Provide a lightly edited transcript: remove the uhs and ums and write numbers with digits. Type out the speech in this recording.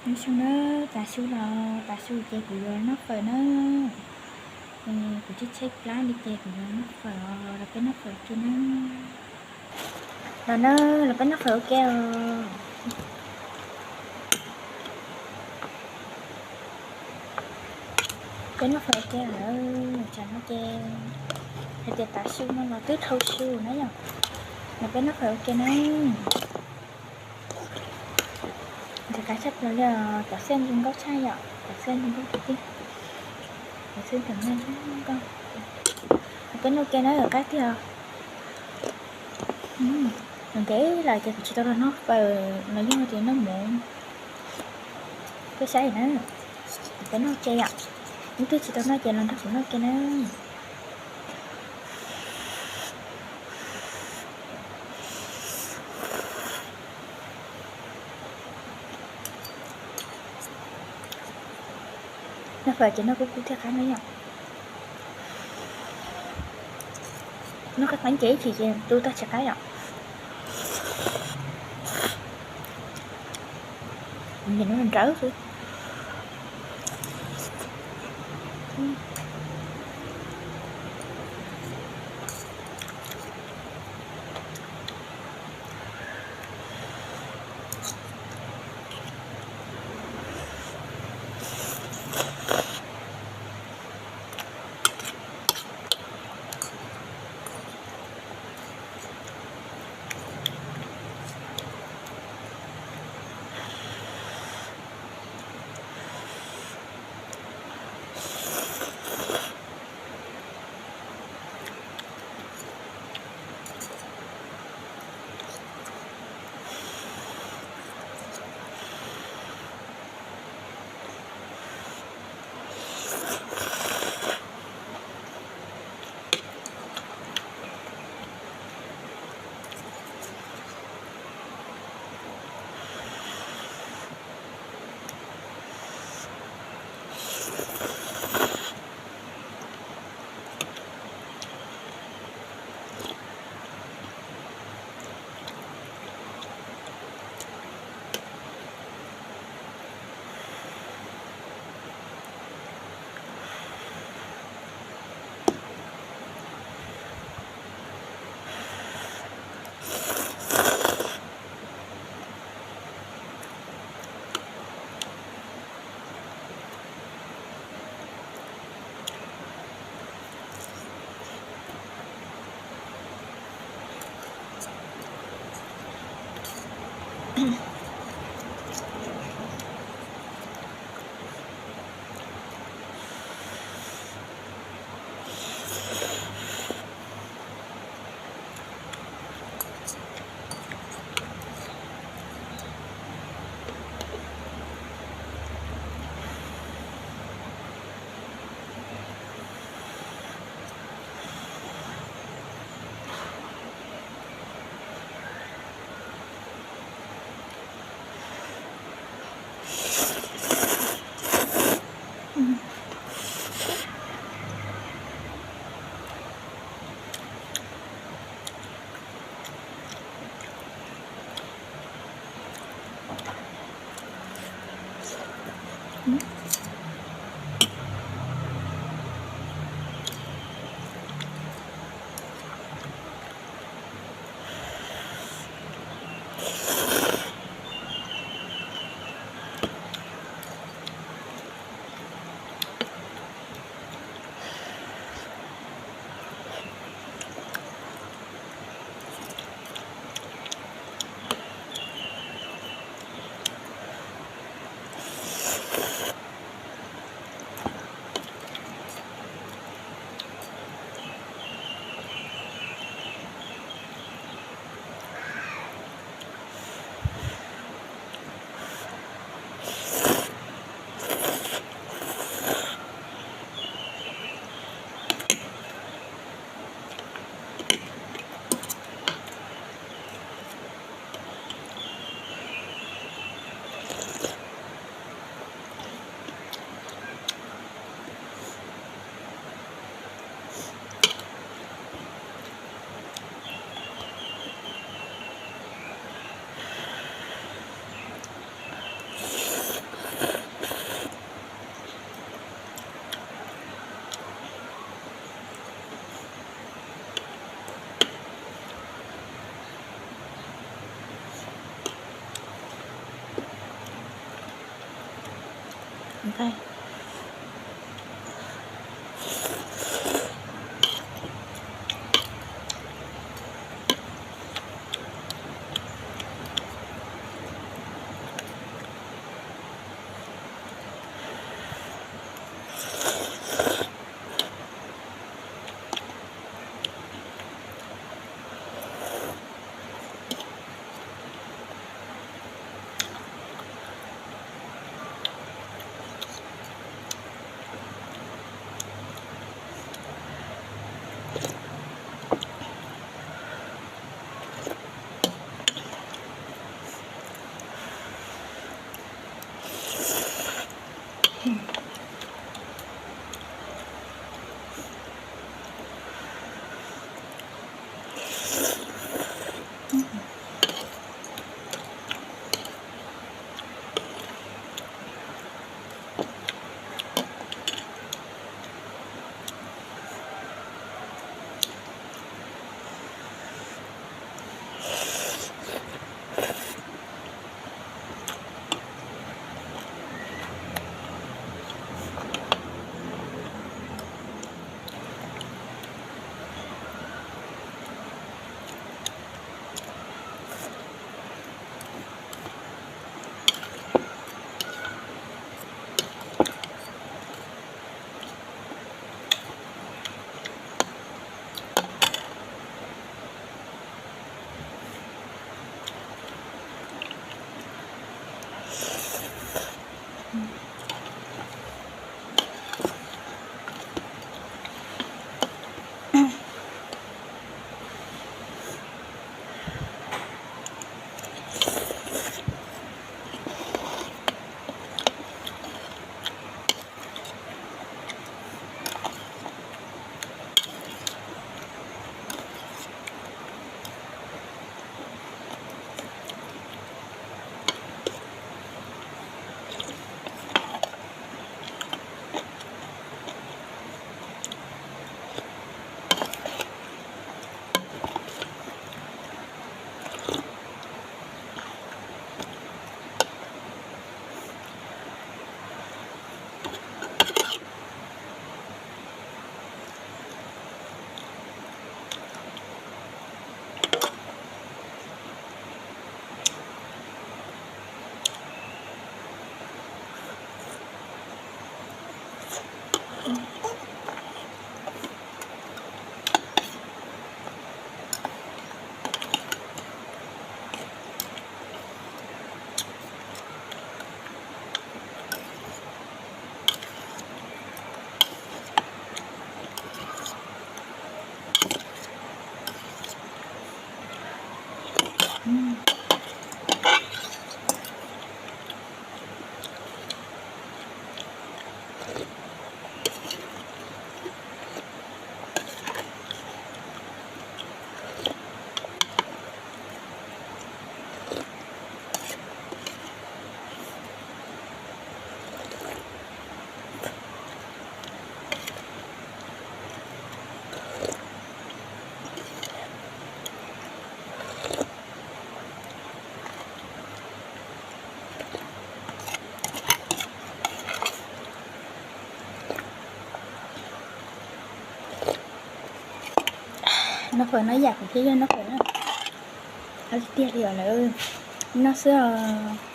nói chung nó ta su chơi của nó phải nó của chiếc check lá đi chơi của nó phải là cái nó phải cho nó là cái nó phải ok cái nó phải ok là cho nó chơi thì ta su nó là tứ thâu su nó nhở là cái nó phải ok nó thì cái chất là cả sen dùng góc chai ạ cả sen dùng góc thịt cả sen thẳng lên con cái nó kia nó ở cái kia mình thấy là chỉ tao nó và nói chung là thì nó muộn cái sai nữa cái nó chơi ạ những cái chỉ tao nói chơi là nó kia nó phải cho nó cũng theo cái nữa nhỉ nó các bánh chế thì tôi ta sẽ cái ạ nhìn nó mình rỡ thôi tay. Nó phải nó giặt cái nó phải nó tia thì ở nữa nó sẽ